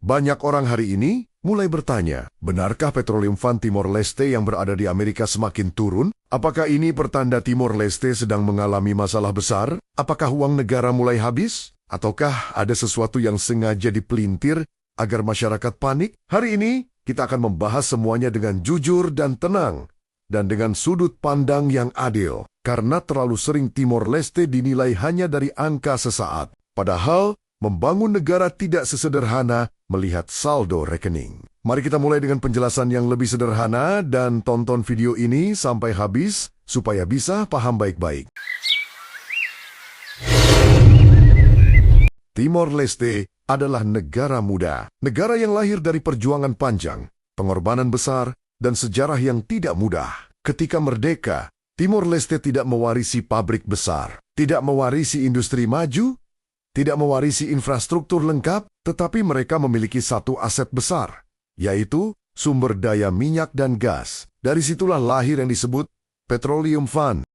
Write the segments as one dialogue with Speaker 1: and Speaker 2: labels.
Speaker 1: Banyak orang hari ini mulai bertanya, benarkah petroleum fund Timor Leste yang berada di Amerika semakin turun? Apakah ini pertanda Timor Leste sedang mengalami masalah besar? Apakah uang negara mulai habis? Ataukah ada sesuatu yang sengaja dipelintir agar masyarakat panik? Hari ini kita akan membahas semuanya dengan jujur dan tenang, dan dengan sudut pandang yang adil. Karena terlalu sering Timor Leste dinilai hanya dari angka sesaat. Padahal, membangun negara tidak sesederhana melihat saldo rekening. Mari kita mulai dengan penjelasan yang lebih sederhana dan tonton video ini sampai habis supaya bisa paham baik-baik. Timor Leste adalah negara muda, negara yang lahir dari perjuangan panjang, pengorbanan besar, dan sejarah yang tidak mudah. Ketika merdeka, Timor Leste tidak mewarisi pabrik besar, tidak mewarisi industri maju, tidak mewarisi infrastruktur lengkap, tetapi mereka memiliki satu aset besar, yaitu sumber daya minyak dan gas. Dari situlah lahir yang disebut Petroleum Fund.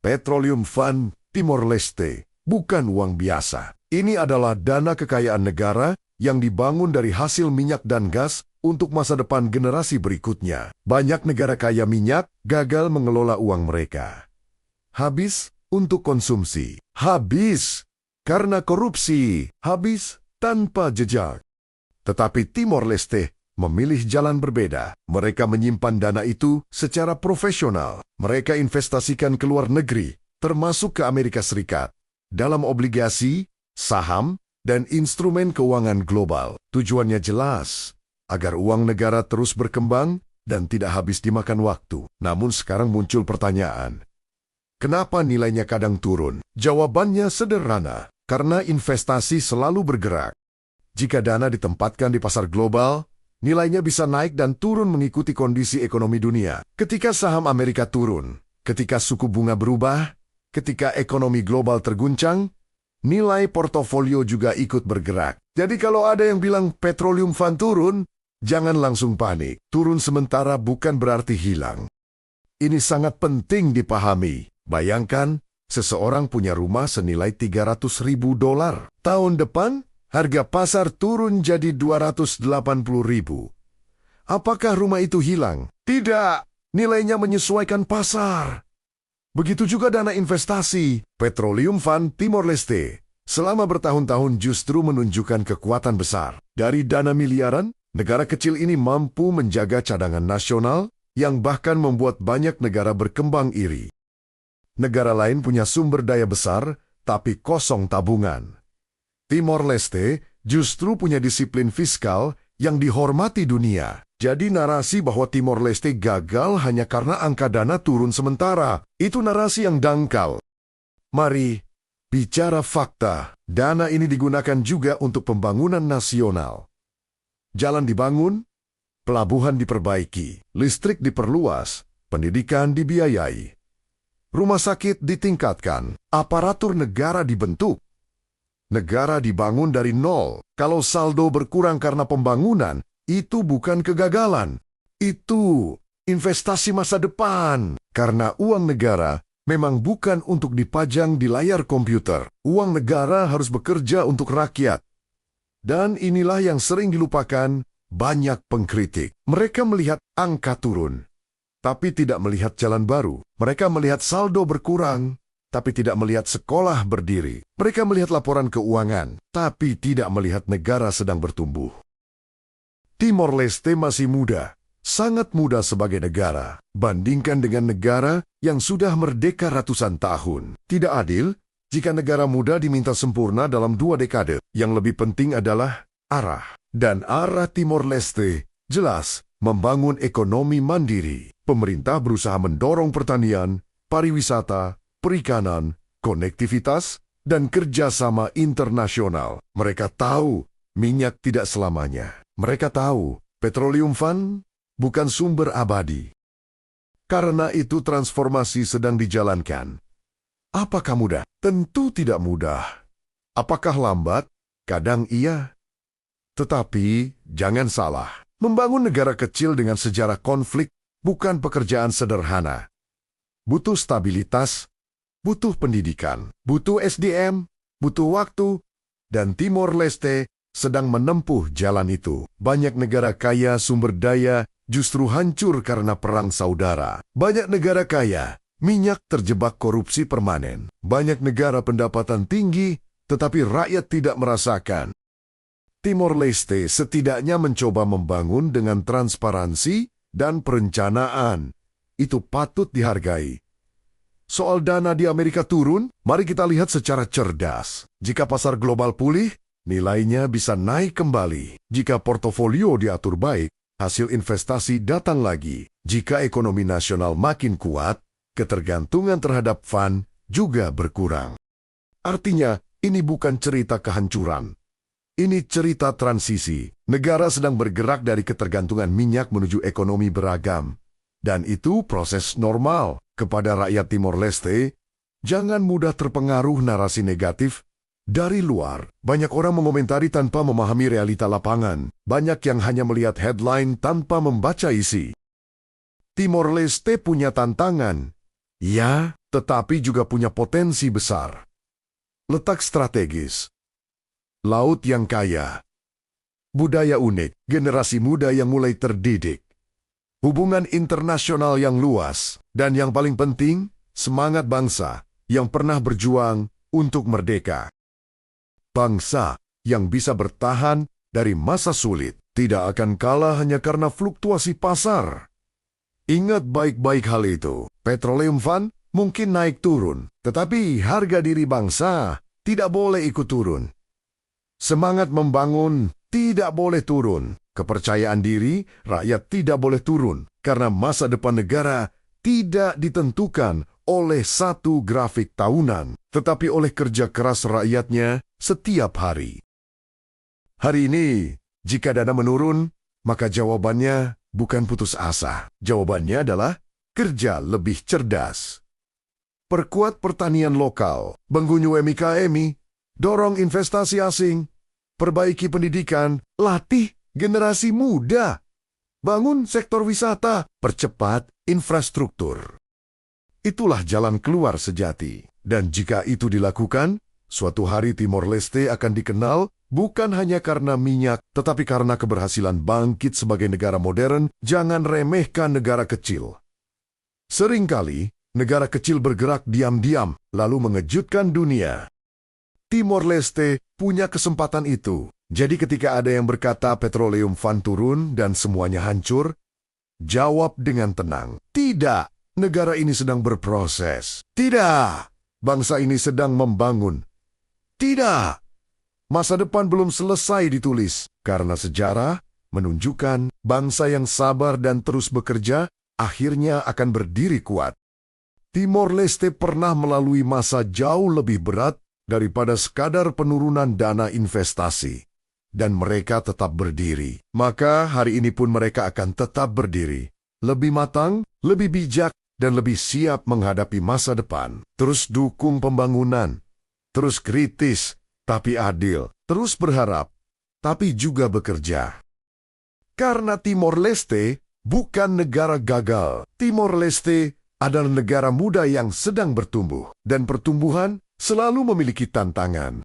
Speaker 1: Petroleum Fund Timor Leste bukan uang biasa. Ini adalah dana kekayaan negara yang dibangun dari hasil minyak dan gas untuk masa depan generasi berikutnya. Banyak negara kaya minyak gagal mengelola uang mereka. Habis untuk konsumsi. Habis karena korupsi, habis tanpa jejak. Tetapi Timor Leste memilih jalan berbeda. Mereka menyimpan dana itu secara profesional. Mereka investasikan ke luar negeri, termasuk ke Amerika Serikat, dalam obligasi, saham, dan instrumen keuangan global. Tujuannya jelas, agar uang negara terus berkembang dan tidak habis dimakan waktu. Namun sekarang muncul pertanyaan, kenapa nilainya kadang turun? Jawabannya sederhana. Karena investasi selalu bergerak. Jika dana ditempatkan di pasar global, nilainya bisa naik dan turun mengikuti kondisi ekonomi dunia. Ketika saham Amerika turun, ketika suku bunga berubah, ketika ekonomi global terguncang, nilai portofolio juga ikut bergerak. Jadi kalau ada yang bilang Petroleum Fund turun, jangan langsung panik. Turun sementara bukan berarti hilang. Ini sangat penting dipahami. Bayangkan, seseorang punya rumah senilai $300.000. Tahun depan, harga pasar turun jadi $280.000. Apakah rumah itu hilang? Tidak, nilainya menyesuaikan pasar. Begitu juga dana investasi. Petroleum Fund Timor Leste selama bertahun-tahun justru menunjukkan kekuatan besar. Dari dana miliaran, negara kecil ini mampu menjaga cadangan nasional yang bahkan membuat banyak negara berkembang iri. Negara lain punya sumber daya besar, tapi kosong tabungan. Timor Leste justru punya disiplin fiskal yang dihormati dunia. Jadi narasi bahwa Timor Leste gagal hanya karena angka dana turun sementara, itu narasi yang dangkal. Mari bicara fakta. Dana ini digunakan juga untuk pembangunan nasional. Jalan dibangun, pelabuhan diperbaiki, listrik diperluas, pendidikan dibiayai. Rumah sakit ditingkatkan, aparatur negara dibentuk. Negara dibangun dari nol. Kalau saldo berkurang karena pembangunan, itu bukan kegagalan. Itu investasi masa depan. Karena uang negara memang bukan untuk dipajang di layar komputer. Uang negara harus bekerja untuk rakyat. Dan inilah yang sering dilupakan banyak pengkritik. Mereka melihat angka turun, tapi tidak melihat jalan baru. Mereka melihat saldo berkurang, tapi tidak melihat sekolah berdiri. Mereka melihat laporan keuangan, tapi tidak melihat negara sedang bertumbuh. Timor Leste masih muda, sangat muda sebagai negara. Bandingkan dengan negara yang sudah merdeka ratusan tahun. Tidak adil jika negara muda diminta sempurna dalam 2 dekade. Yang lebih penting adalah arah. Dan arah Timor Leste jelas membangun ekonomi mandiri. Pemerintah berusaha mendorong pertanian, pariwisata, perikanan, konektivitas, dan kerjasama internasional. Mereka tahu minyak tidak selamanya. Mereka tahu Petroleum Fund bukan sumber abadi. Karena itu transformasi sedang dijalankan. Apakah mudah? Tentu tidak mudah. Apakah lambat? Kadang iya. Tetapi jangan salah. Membangun negara kecil dengan sejarah konflik bukan pekerjaan sederhana. Butuh stabilitas, butuh pendidikan, butuh SDM, butuh waktu, dan Timor Leste sedang menempuh jalan itu. Banyak negara kaya sumber daya justru hancur karena perang saudara. Banyak negara kaya, minyak terjebak korupsi permanen. Banyak negara pendapatan tinggi, tetapi rakyat tidak merasakan. Timor Leste setidaknya mencoba membangun dengan transparansi dan perencanaan. Itu patut dihargai. Soal dana di Amerika turun, mari kita lihat secara cerdas. Jika pasar global pulih, nilainya bisa naik kembali. Jika portofolio diatur baik, hasil investasi datang lagi. Jika ekonomi nasional makin kuat, ketergantungan terhadap fund juga berkurang. Artinya, ini bukan cerita kehancuran. Ini cerita transisi. Negara sedang bergerak dari ketergantungan minyak menuju ekonomi beragam. Dan itu proses normal. Kepada rakyat Timor Leste, jangan mudah terpengaruh narasi negatif dari luar. Banyak orang mengomentari tanpa memahami realita lapangan. Banyak yang hanya melihat headline tanpa membaca isi. Timor Leste punya tantangan. Ya, tetapi juga punya potensi besar. Letak strategis. Laut yang kaya. Budaya unik, generasi muda yang mulai terdidik. Hubungan internasional yang luas, dan yang paling penting, semangat bangsa yang pernah berjuang untuk merdeka. Bangsa yang bisa bertahan dari masa sulit tidak akan kalah hanya karena fluktuasi pasar. Ingat baik-baik hal itu. Petroleum Fund mungkin naik turun, tetapi harga diri bangsa tidak boleh ikut turun. Semangat membangun tidak boleh turun. Kepercayaan diri rakyat tidak boleh turun karena masa depan negara tidak ditentukan oleh satu grafik tahunan, tetapi oleh kerja keras rakyatnya setiap hari. Hari ini, jika dana menurun, maka jawabannya bukan putus asa. Jawabannya adalah kerja lebih cerdas. Perkuat pertanian lokal, menggunyu MIKMI, dorong investasi asing, perbaiki pendidikan, latih generasi muda, bangun sektor wisata, percepat infrastruktur. Itulah jalan keluar sejati. Dan jika itu dilakukan, suatu hari Timor Leste akan dikenal bukan hanya karena minyak, tetapi karena keberhasilan bangkit sebagai negara modern. Jangan remehkan negara kecil. Seringkali, negara kecil bergerak diam-diam, lalu mengejutkan dunia. Timor Leste punya kesempatan itu. Jadi ketika ada yang berkata Petroleum Fund turun dan semuanya hancur, jawab dengan tenang. Tidak, negara ini sedang berproses. Tidak, bangsa ini sedang membangun. Tidak, masa depan belum selesai ditulis. Karena sejarah menunjukkan bangsa yang sabar dan terus bekerja akhirnya akan berdiri kuat. Timor Leste pernah melalui masa jauh lebih berat daripada sekadar penurunan dana investasi. Dan mereka tetap berdiri. Maka hari ini pun mereka akan tetap berdiri. Lebih matang, lebih bijak, dan lebih siap menghadapi masa depan. Terus dukung pembangunan. Terus kritis, tapi adil. Terus berharap, tapi juga bekerja. Karena Timor Leste bukan negara gagal. Timor Leste adalah negara muda yang sedang bertumbuh. Dan pertumbuhan selalu memiliki tantangan.